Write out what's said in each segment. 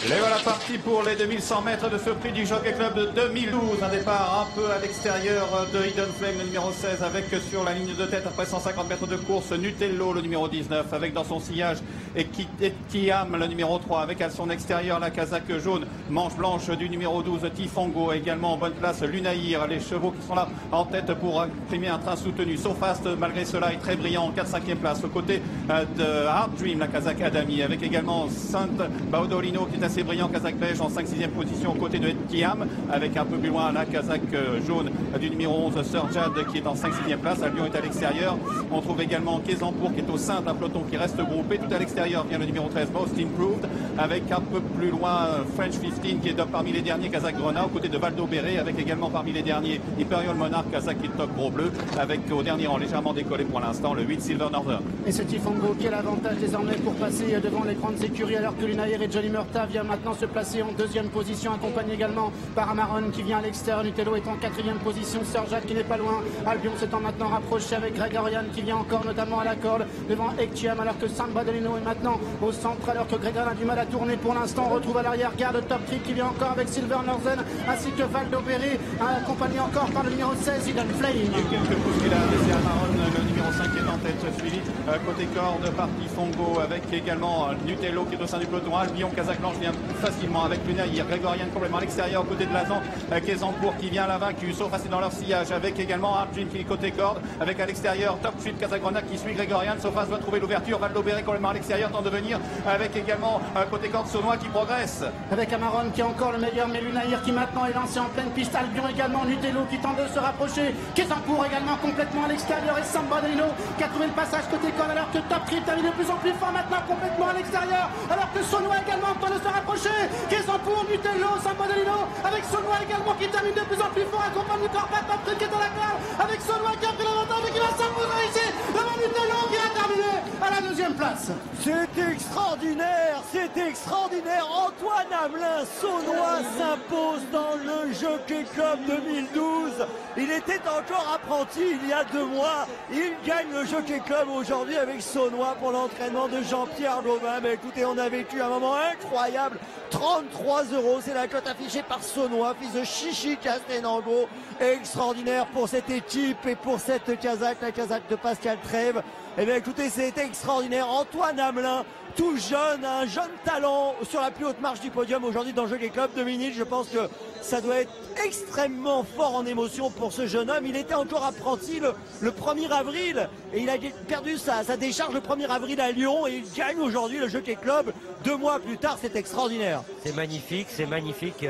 Les voilà partis pour les 2100 mètres de ce prix du Jockey Club de 2012. Un départ un peu à l'extérieur de Hidden Flame, le numéro 16, avec sur la ligne de tête après 150 mètres de course Nutello, le numéro 19, avec dans son sillage Etiam, le numéro 3, avec à son extérieur la casaque jaune, manche blanche du numéro 12, Tifongo, également en bonne place Lunaïr, les chevaux qui sont là en tête pour imprimer un train soutenu. Sofast, malgré cela, est très brillant en 4-5e place, aux côtés de Hard Dream, la casaque Adami, avec également Sainte Baudolino qui est assez brillant, casaque beige en 5-6e position aux côtés de Etiam, avec un peu plus loin la casaque jaune du numéro 11, Sir Jad, qui est en 5-6e place. Albion est à l'extérieur. On trouve également Kézampour qui est au sein d'un peloton qui reste groupé. Tout à l'extérieur vient le numéro 13, Most Improved, avec un peu plus loin French 15 qui est parmi les derniers, casaque Grenat, aux côtés de Valdo Béré, avec également parmi les derniers Imperial Monarch, casaque qui est top gros bleu, avec au dernier rang légèrement décollé pour l'instant le 8 Silver Northern. Et ce Tifongo qui a l'avantage désormais pour passer devant les grandes écuries, alors que Lunaïr et Johnny Murta vient maintenant se placer en 2e position, accompagné également par Amaron qui vient à l'extérieur. Nutello est en 4e position, Sir Jacques qui n'est pas loin. Albion s'étant maintenant rapproché avec Gregorian qui vient encore notamment à la corde devant Etiam, alors que San Badolino est maintenant au centre, alors que Gregorian a du mal à tourner pour l'instant. On retrouve à l'arrière-garde Top Trip qui vient encore avec Silver Northern, ainsi que Valdo Béré, accompagné encore par le numéro 16 Hidden Flame. Il y a quelques pouces qu'il a laissé à Amaron, le numéro 5 qui est en tête, suivi côté corde par Tifongo, avec également Nutello qui est au sein du peloton. Albion, casaque blanche, vient facilement avec Lunaïr, Grégorian complètement à l'extérieur, aux côtés de Lazan, Kézampour qui vient à la vaincu, sauf assez dans leur sillage, avec également Arjun qui est côté corde, avec à l'extérieur Top Trip, Casagrona qui suit Grégorian. Sofas doit trouver l'ouverture, Valdo Béré complètement à l'extérieur, tente de venir, avec également côté corde Saunois qui progresse. Avec Amaron qui est encore le meilleur, mais Lunaïr qui maintenant est lancé en pleine piste. Albion également, Nutello qui tente de se rapprocher, Kézampour également complètement à l'extérieur, et San Badolino qui a trouvé le passage côté corde, alors que Top Trip termine de plus en plus fort maintenant complètement à l'extérieur, alors que Saunois également tente de se rapprocher. Kézampour, Nutello, San Badolino, avec Saunois également qui termine de plus en plus fort, accompagné par Top Trip qui est dans la corde, avec Saunois qui a pris l'avantage et qui va s'imposer ici devant Nutello qui a terminé à la 2e place. C'est extraordinaire, c'est extraordinaire. Antoine Hamelin, Saunois s'impose dans le Jockey Club 2012. Il était encore apprenti il y a 2 mois. Il gagne le Jockey Club aujourd'hui avec Saunois pour l'entraînement de Jean-Pierre Gauvin. Mais écoutez, on a vécu un moment incroyable. 33 €, c'est la cote affichée par Saunois, fils de Chichi Castelnango. Extraordinaire pour cette équipe et pour cette casaque, la casaque de Pascal Trèves. Eh bien écoutez, c'était extraordinaire. Antoine Hamelin, tout jeune, un jeune talent sur la plus haute marche du podium aujourd'hui dans le Jockey Club 2000. Je pense que ça doit être extrêmement fort en émotion pour ce jeune homme. Il était encore apprenti le 1er avril et il a perdu sa décharge le 1er avril à Lyon et il gagne aujourd'hui le Jockey Club 2 mois plus tard. C'est extraordinaire. C'est magnifique, c'est magnifique.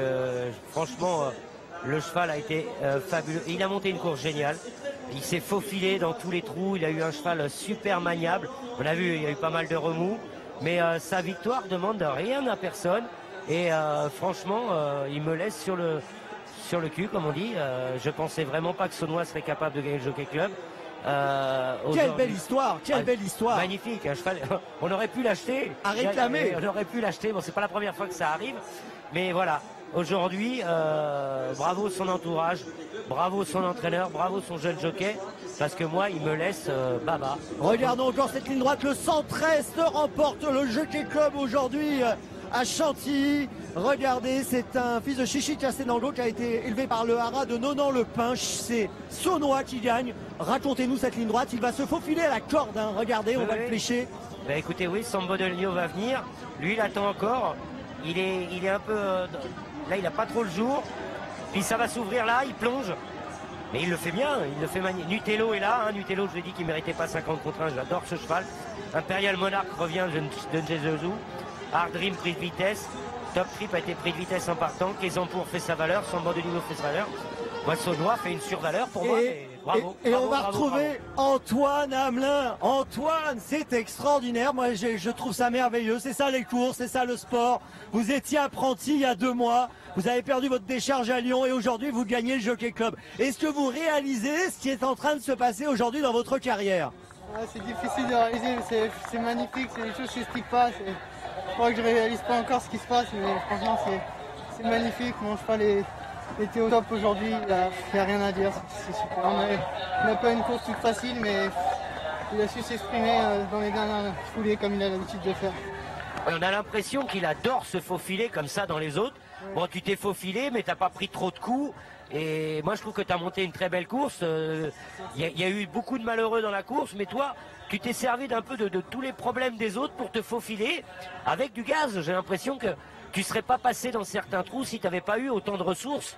Franchement, le cheval a été fabuleux. Il a monté une course géniale. Il s'est faufilé dans tous les trous. Il a eu un cheval super maniable. On a vu, il y a eu pas mal de remous. Mais sa victoire demande rien à personne. Et franchement, il me laisse sur le cul, comme on dit. Je pensais vraiment pas que Saunois serait capable de gagner le Jockey Club. Quelle belle histoire, quelle belle histoire. Magnifique, un cheval. On aurait pu l'acheter. À réclamer. On aurait pu l'acheter. Bon, c'est pas la première fois que ça arrive. Mais voilà. Aujourd'hui, bravo son entourage, bravo son entraîneur, bravo son jeune jockey, parce que moi, il me laisse baba. Regardons encore cette ligne droite, le 113 remporte le Jockey Club aujourd'hui à Chantilly. Regardez, c'est un fils de Chichi Castelnango qui a été élevé par le haras de Nonan-le-Pinche. C'est Saunois qui gagne. Racontez-nous cette ligne droite, il va se faufiler à la corde, hein. Regardez, on va le flécher. Ben écoutez, oui, Sambo de Ligno va venir, lui il attend encore, il est un peu... Là, il n'a pas trop le jour. Puis ça va s'ouvrir là, il plonge. Mais il le fait bien, il le fait magnifique. Nutello est là. Hein. Nutello, je l'ai dit qu'il ne méritait pas 50 contre 1. J'adore ce cheval. Imperial Monarch revient de Njezouzou. Hard Dream pris de vitesse. Top Trip a été pris de vitesse en partant. Kézampour fait sa valeur. Sambo de Ligno fait sa valeur. Moi, Saunois fait une survaleur pour moi. Bravo. Et bravo, on va bravo, retrouver bravo. Antoine Hamelin. Antoine, c'est extraordinaire. Moi, je trouve ça merveilleux. C'est ça les courses, c'est ça le sport. Vous étiez apprenti il y a 2 mois. Vous avez perdu votre décharge à Lyon et aujourd'hui, vous gagnez le Jockey Club. Est-ce que vous réalisez ce qui est en train de se passer aujourd'hui dans votre carrière? C'est difficile de réaliser, mais c'est magnifique. C'est des choses que je n'explique pas. Je crois que je ne réalise pas encore ce qui se passe, mais franchement, c'est magnifique. Mon cheval était au top aujourd'hui, il n'y a rien à dire, c'est super. On n'a pas une course toute facile, mais il a su s'exprimer dans les dernières foulées comme il a l'habitude de faire. On a l'impression qu'il adore se faufiler comme ça dans les autres. Ouais. Bon, tu t'es faufilé, mais t'as pas pris trop de coups. Et moi, je trouve que tu as monté une très belle course. Il y a eu beaucoup de malheureux dans la course, mais toi, tu t'es servi d'un peu de tous les problèmes des autres pour te faufiler avec du gaz. J'ai l'impression que tu serais pas passé dans certains trous si tu n'avais pas eu autant de ressources